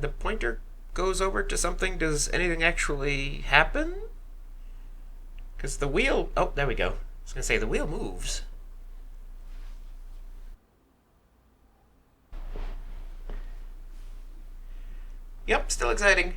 the pointer goes over to something, does anything actually happen? Because the wheel... Oh, there we go. I was going to say, the wheel moves. Yep, still exciting.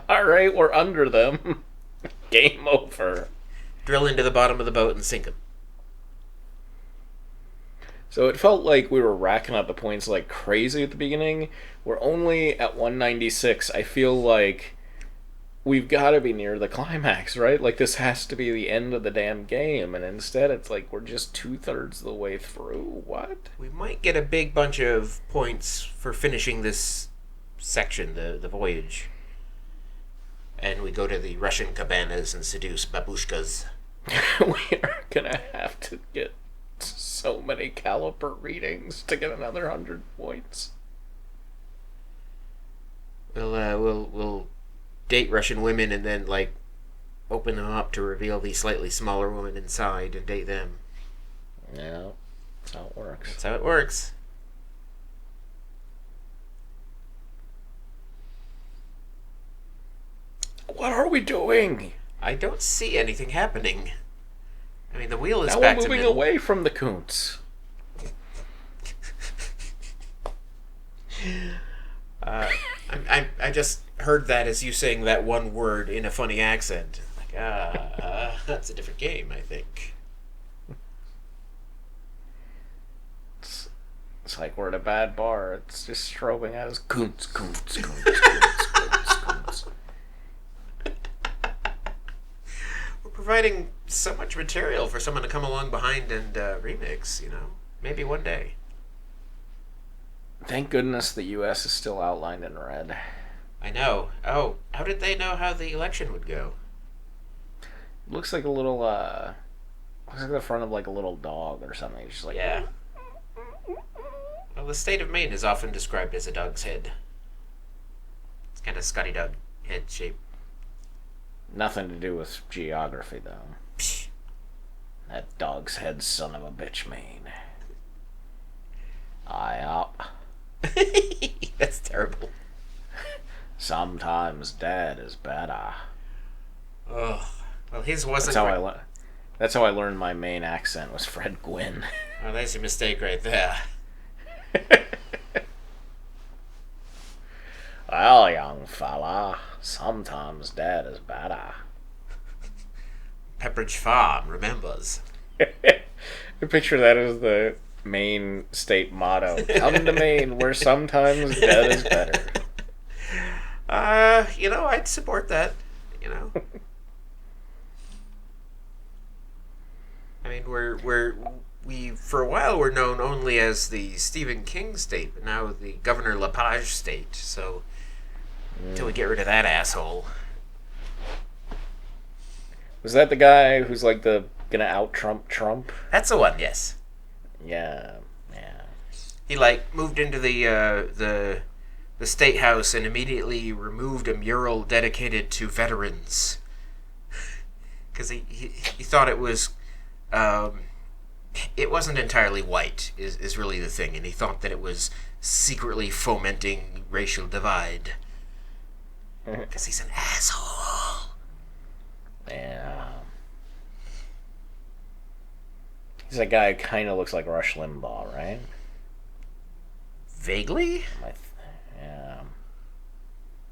Alright, we're under them. Game over. Drill into the bottom of the boat and sink them. So it felt like we were racking up the points like crazy at the beginning. We're only at 196. I feel like we've got to be near the climax, right? Like, this has to be the end of the damn game, and instead it's like we're just 2/3 of the way through. What? We might get a big bunch of points for finishing this section, the voyage. And we go to the Russian cabanas and seduce babushkas. We are gonna have to get so many caliper readings to get another 100 points. We'll date Russian women and then, like, open them up to reveal the slightly smaller woman inside and date them. Yeah, that's how it works. That's how it works. What are we doing? I don't see anything happening. I mean, the wheel is Now back we're to moving middle. away from the Kuntz. I just heard that as you saying that one word in a funny accent. Like, that's a different game, I think. It's like we're at a bad bar. It's just strobing at us. Kuntz, Kuntz, Kuntz, Kuntz, Kuntz, Kuntz. We're providing so much material for someone to come along behind and remix, you know? Maybe one day. Thank goodness the U.S. is still outlined in red. I know. Oh, how did they know how the election would go? Looks like a little, looks like the front of like a little dog or something. It's just like, Yeah. Well, the state of Maine is often described as a dog's head. It's kind of Scotty Dog head shape. Nothing to do with geography, though. Psh. That dog's head son of a bitch, Maine. Aye up. That's terrible. Sometimes dad is better. Oh, well, his wasn't. That's how I learned my Maine accent was Fred Gwynn. Oh, that's your mistake right there. Well, young fella, sometimes dad is better. Pepperidge Farm remembers. I picture that as the Maine state motto. Come to Maine, where sometimes dad is better. I'd support that. I mean, we for a while were known only as the Stephen King state, but now the Governor LaPage state. So until we get rid of that asshole. Was that the guy who's like gonna out Trump? That's the one, yes. Yeah. He moved into the state house and immediately removed a mural dedicated to veterans because he thought it was it wasn't entirely white is really the thing, and he thought that it was secretly fomenting racial divide because he's an asshole. Yeah. He's a guy who kind of looks like Rush Limbaugh, right? Vaguely? Yeah.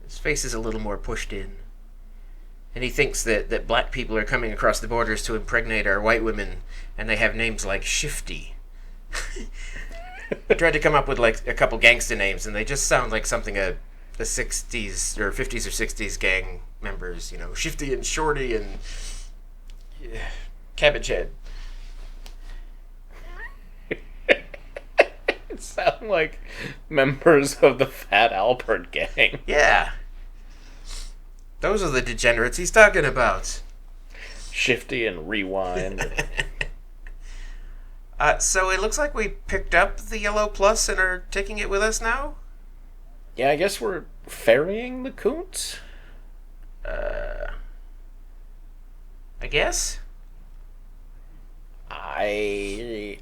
His face is a little more pushed in. And he thinks that black people are coming across the borders to impregnate our white women, and they have names like Shifty. He tried to come up with a couple gangsta names, and they just sound like something a 60s or 50s or 60s gang members, Shifty and Shorty and Cabbage Head. Sound like members of the Fat Albert gang. Yeah. Those are the degenerates he's talking about. Shifty and Rewind. So it looks like we picked up the yellow plus and are taking it with us now? Yeah, I guess we're ferrying the Kuntz? I guess? I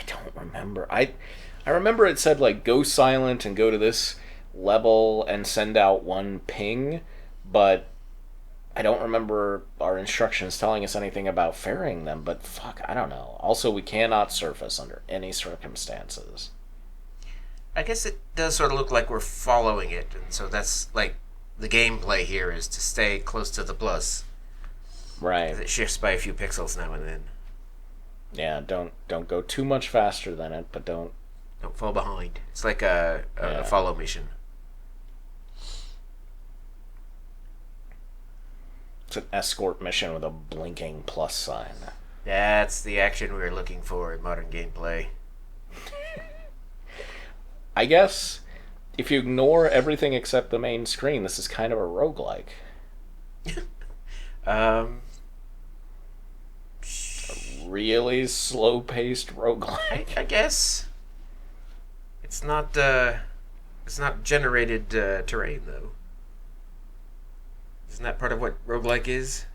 don't remember. I remember it said, like, go silent and go to this level and send out one ping, but I don't remember our instructions telling us anything about ferrying them, but fuck, I don't know. Also, we cannot surface under any circumstances. I guess it does sort of look like we're following it, and so that's like the gameplay here is to stay close to the plus. Right. 'Cause it shifts by a few pixels now and then. Yeah, don't go too much faster than it, but don't fall behind. It's like a follow mission. It's an escort mission with a blinking plus sign. That's the action we're looking for in modern gameplay. I guess if you ignore everything except the main screen, this is kind of a roguelike. A really slow-paced roguelike. I guess it's not generated terrain though. Isn't that part of what roguelike is?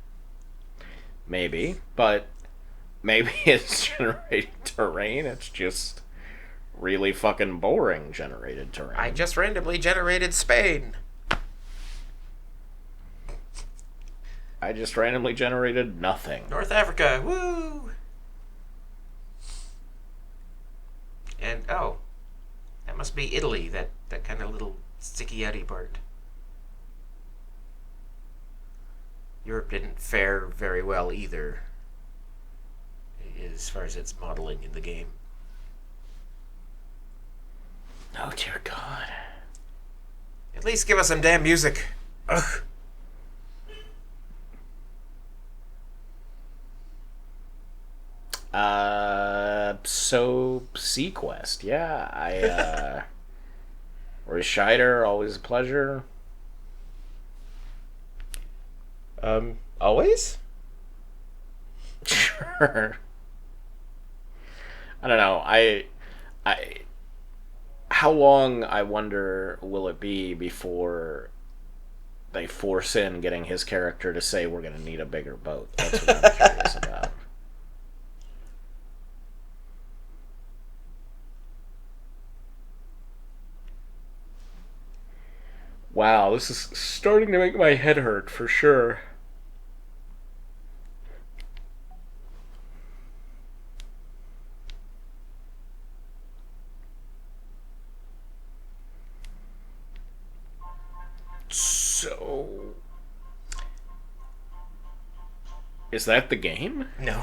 Maybe, but maybe it's generated terrain. It's just really fucking boring generated terrain. I just randomly generated Spain. I just randomly generated nothing. North Africa, woo! And oh, that must be Italy. That kind of little sticky outy part. Europe didn't fare very well either, as far as its modeling in the game. Oh dear God! At least give us some damn music. Ugh. So Sequest, yeah. Roy Scheider, always a pleasure. Always? Sure. I don't know. I how long, I wonder, will it be before they force in getting his character to say we're going to need a bigger boat? That's what I'm curious about. Wow, this is starting to make my head hurt for sure. So, is that the game? No.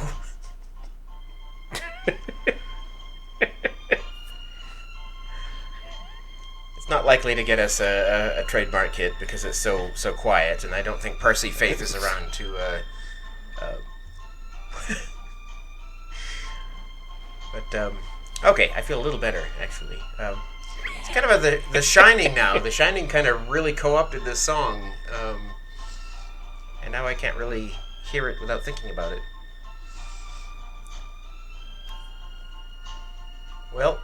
It's not likely to get us a trademark hit because it's so quiet, and I don't think Percy Faith is around to. But okay, I feel a little better actually. It's kind of the Shining now. The Shining kind of really co-opted this song, and now I can't really hear it without thinking about it. Well,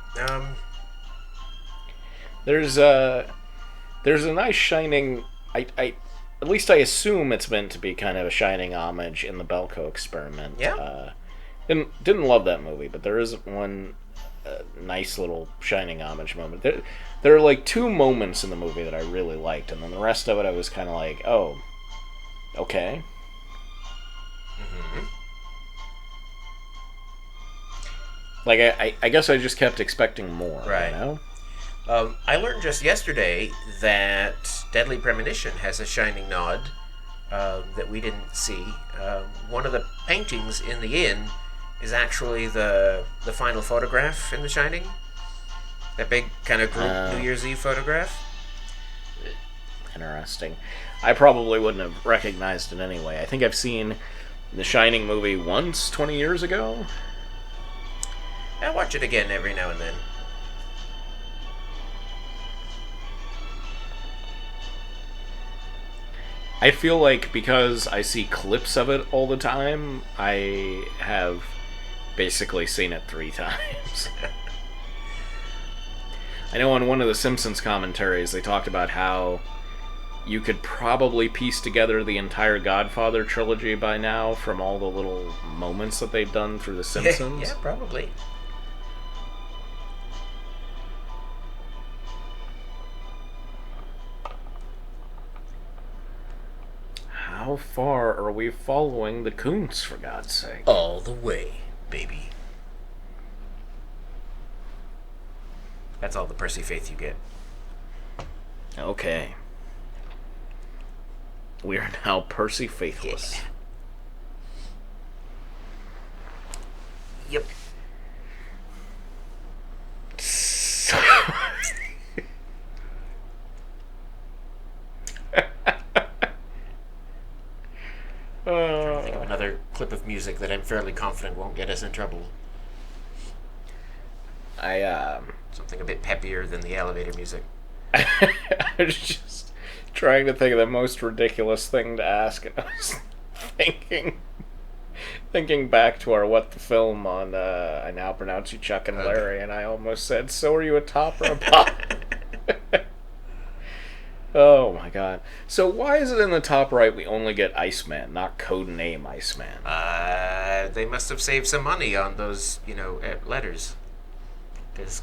there's a nice Shining. I at least I assume it's meant to be kind of a Shining homage in the Belko Experiment. Yeah. Didn't love that movie, but there is one nice little Shining homage moment. There are like two moments in the movie that I really liked, and then the rest of it I was kind of like, oh, okay. Mm-hmm. Like I guess I just kept expecting more. Right. You know? I learned just yesterday that Deadly Premonition has a Shining nod that we didn't see. One of the paintings in the inn is actually the final photograph in The Shining. That big kind of group New Year's Eve photograph. Interesting. I probably wouldn't have recognized it anyway. I think I've seen The Shining movie once 20 years ago. I watch it again every now and then. I feel like because I see clips of it all the time, I have basically seen it 3 times. I know on one of the Simpsons commentaries they talked about how you could probably piece together the entire Godfather trilogy by now from all the little moments that they've done through the Simpsons. Yeah, probably. how far are we following the Kuntz, for God's sake? All the way, baby. That's all the Percy faith you get. Okay. We are now Percy faithless. Yep. Think of another clip of music that I'm fairly confident won't get us in trouble. Something a bit peppier than the elevator music. I was just trying to think of the most ridiculous thing to ask, and I was thinking back to our What the Film on I Now Pronounce You Chuck and Larry, and I almost said, so are you a top or a bottom? Oh my god. So why is it in the top right we only get Iceman, not Codename Iceman? They must have saved some money on those, letters. Because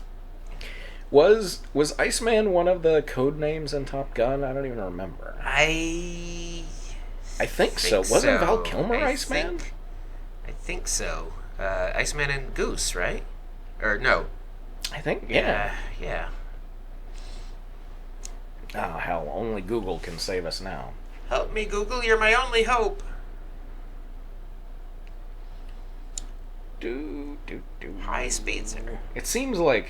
Was Iceman one of the code names in Top Gun? I don't even remember. I think so. Wasn't Val Kilmer I Iceman? I think so. Iceman and Goose, right? Or no? I think, yeah. Yeah. Oh, hell, only Google can save us now. Help me, Google, you're my only hope. High speed, sir. It seems like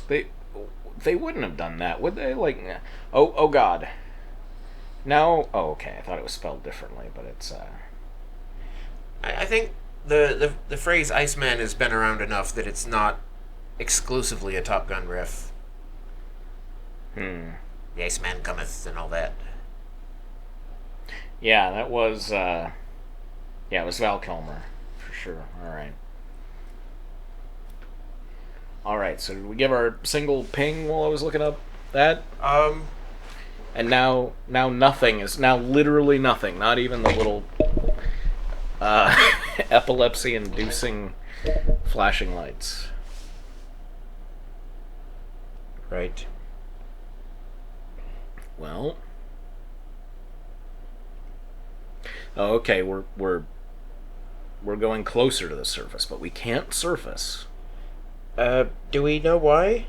they wouldn't have done that, would they? Like, oh god. Now, okay, I thought it was spelled differently, but it's, I think the phrase Iceman has been around enough that it's not exclusively a Top Gun riff. The Iceman cometh and all that. Yeah, that was, it was Val Kilmer, for sure. Alright, so did we give our single ping while I was looking up that? And now nothing is, now literally nothing, not even the little, epilepsy-inducing flashing lights. Right. Well, okay, we're going closer to the surface, but we can't surface. Do we know why?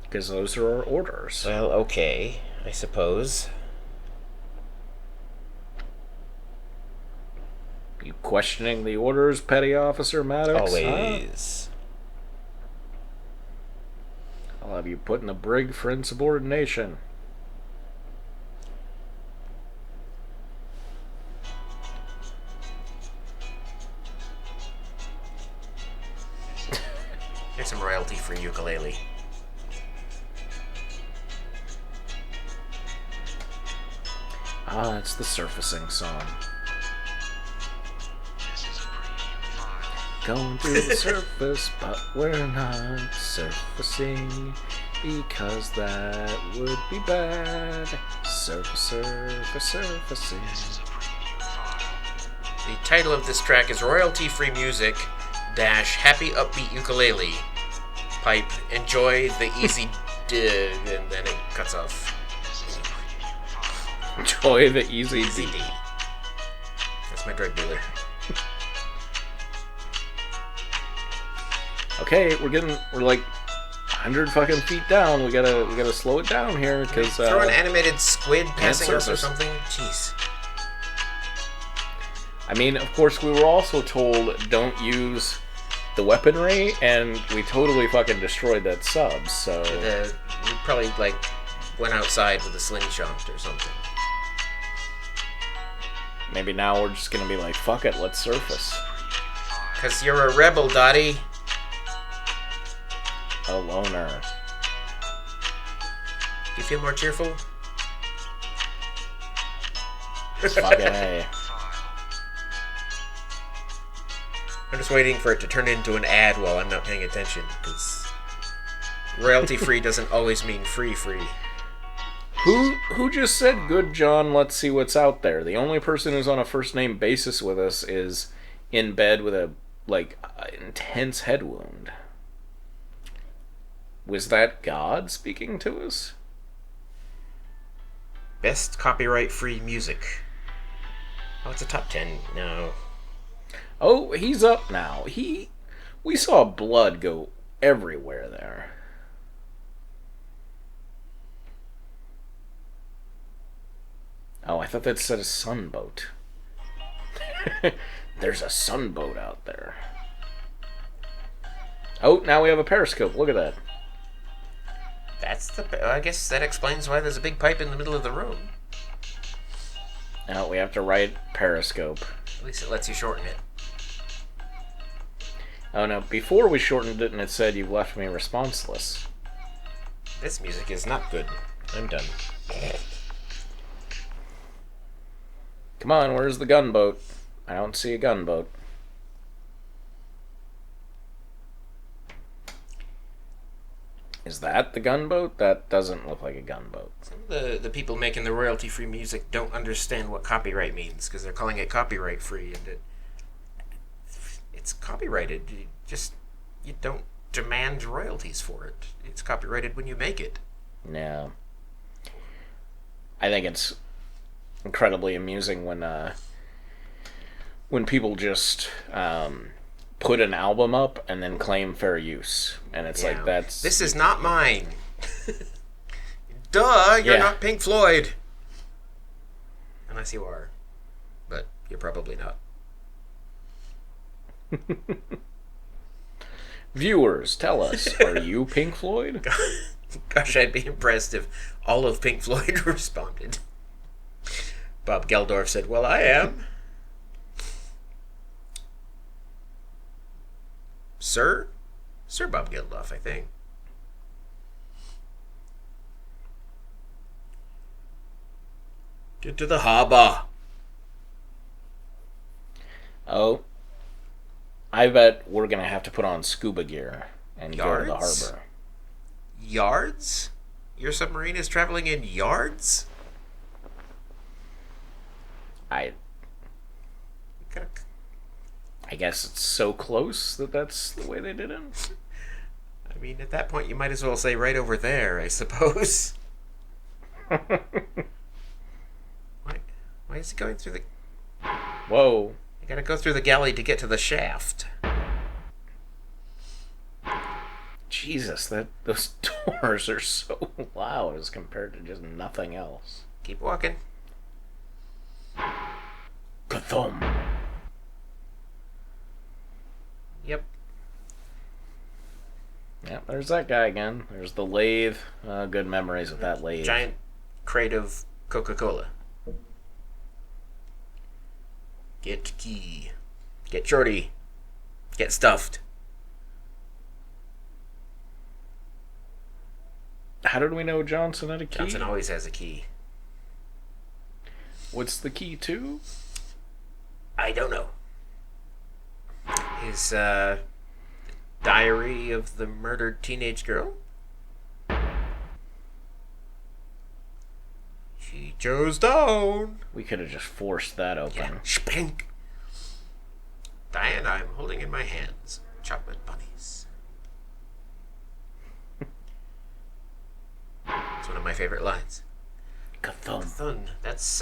Because those are our orders. Well, okay, I suppose. You questioning the orders, Petty Officer Maddix? Always. Huh? I'll have you put in a brig for insubordination. Here's some royalty-free ukulele. Ah, it's the surfacing song. Going through the surface, but we're not surfacing because that would be bad. Surfacing. The title of this track is Royalty-Free Music dash Happy Upbeat Ukulele. Pipe, enjoy the easy and then it cuts off. Enjoy the easy D. That's my drug dealer. Okay, we're like 100 fucking feet down. We gotta slow it down here because throw an animated squid passing us or surface. something. Jeez. I mean, of course, we were also told don't use the weaponry, and we totally fucking destroyed that sub. So We probably went outside with a slingshot or something. Maybe now we're just gonna be like, fuck it, let's surface. 'Cause you're a rebel, Dottie. A loner. Do you feel more cheerful? Fucking A. I'm just waiting for it to turn into an ad while I'm not paying attention, because royalty-free doesn't always mean free. Who just said, good John, let's see what's out there? The only person who's on a first-name basis with us is in bed with a, intense head wound. Was that God speaking to us? Best copyright-free music. Oh, it's a top 10. No. Oh, he's up now. We saw blood go everywhere there. Oh, I thought that said a sunboat. There's a sunboat out there. Oh, now we have a periscope. Look at that. I guess that explains why there's a big pipe in the middle of the room. Now we have to write periscope. At least it lets you shorten it. Oh no, before we shortened it and it said you've left me responseless. This music is not good. I'm done. Come on, where's the gunboat? I don't see a gunboat. Is that the gunboat? That doesn't look like a gunboat. Some of the people making the royalty-free music don't understand what copyright means because they're calling it copyright-free, and it's copyrighted. You don't demand royalties for it. It's copyrighted when you make it. No. I think it's incredibly amusing when people just put an album up and then claim fair use, and it's like that's this is not mine. Duh, you're not Pink Floyd, unless you are, but you're probably not. Viewers, tell us, are you Pink Floyd? Gosh, I'd be impressed if all of Pink Floyd responded. Bob Geldorf said, "Well, I am." Sir Bob Geldof, I think. Get to the harbor. Oh, I bet we're gonna have to put on scuba gear and go to the Yards? harbor. Yards? Your submarine is traveling in yards? I guess it's so close that that's the way they did it. I mean, at that point, you might as well say right over there, I suppose. Why is he going through the... Whoa. You gotta go through the galley to get to the shaft. Jesus, those doors are so loud as compared to just nothing else. Keep walking. Kathum. Yep. Yeah, there's that guy again. There's the lathe. Good memories of that lathe. Giant crate of Coca-Cola. Get key. Get shorty. Get stuffed. How did we know Johnson had a key? Johnson always has a key. What's the key to? I don't know. His diary of the murdered teenage girl. She chose down. We could have just forced that open. Yeah. Spank. Diane, I'm holding in my hands chocolate bunnies. It's one of my favorite lines. Kathum. That's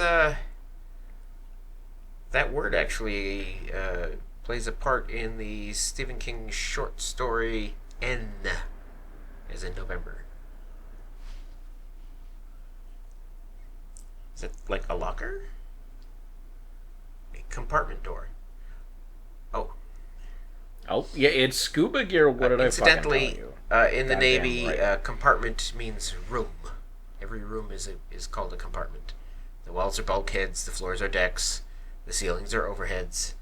that word actually plays a part in the Stephen King short story N, as in November. Is it like a locker? A compartment door. Oh, yeah, it's scuba gear. What did I fucking tell you? In the Goddamn Navy, right. compartment means room. Every room is called a compartment. The walls are bulkheads, the floors are decks, the ceilings are overheads,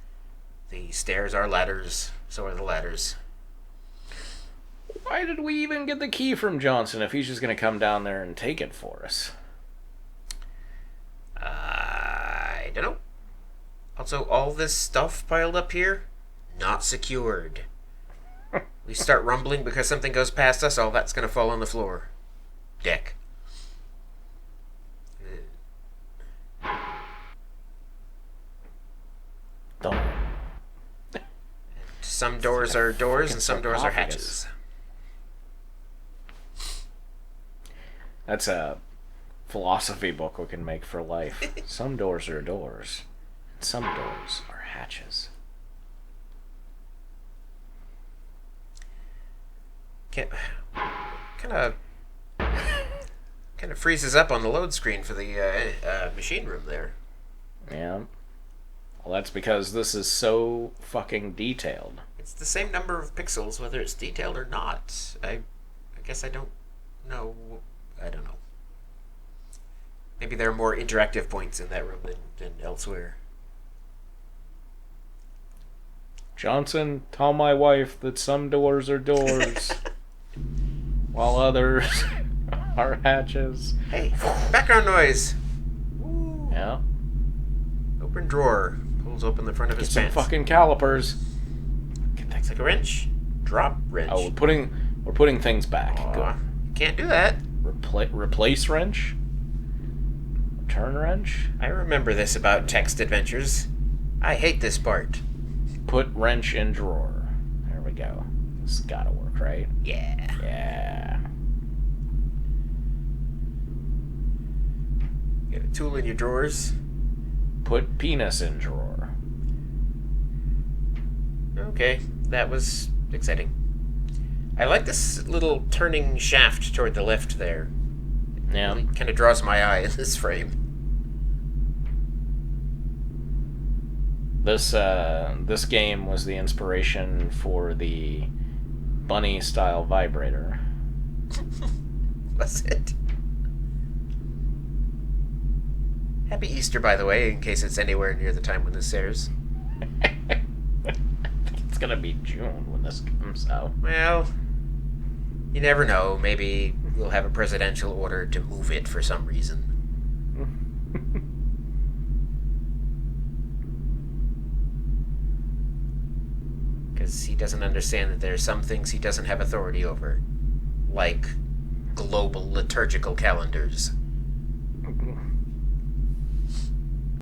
the stairs are ladders, so are the ladders. Why did we even get the key from Johnson if he's just going to come down there and take it for us? I don't know. Also, all this stuff piled up here, not secured. We start rumbling because something goes past us, all that's going to fall on the floor. Deck. Don't. Some doors are doors and some doors are hatches. That's a philosophy book we can make for life. Some doors are doors, and some doors are hatches. Kind of freezes up on the load screen for the machine room there. Yeah. Well, that's because this is so fucking detailed. It's the same number of pixels, whether it's detailed or not. I guess I don't know. I don't know. Maybe there are more interactive points in that room than elsewhere. Johnson, tell my wife that some doors are doors, while others are hatches. Hey, background noise. Ooh. Yeah. Open drawer. Pulls open the front of his Get some pants. fucking calipers. Looks like a wrench. Drop wrench. Oh, we're putting things back. Good. Can't do that. Replace wrench. Return wrench. I remember this about text adventures. I hate this part. Put wrench in drawer. There we go. This has gotta work, right? Yeah. Yeah. Get a tool in your drawers. Put penis in drawer. Okay, that was exciting. I like this little turning shaft toward the left there. Yeah. It kind of draws my eye in this frame. This game was the inspiration for the bunny style vibrator. Was it? Happy Easter, by the way, in case it's anywhere near the time when this airs. It's gonna be June when this comes out. Well, you never know. Maybe we'll have a presidential order to move it for some reason. Because he doesn't understand that there are some things he doesn't have authority over. Like global liturgical calendars.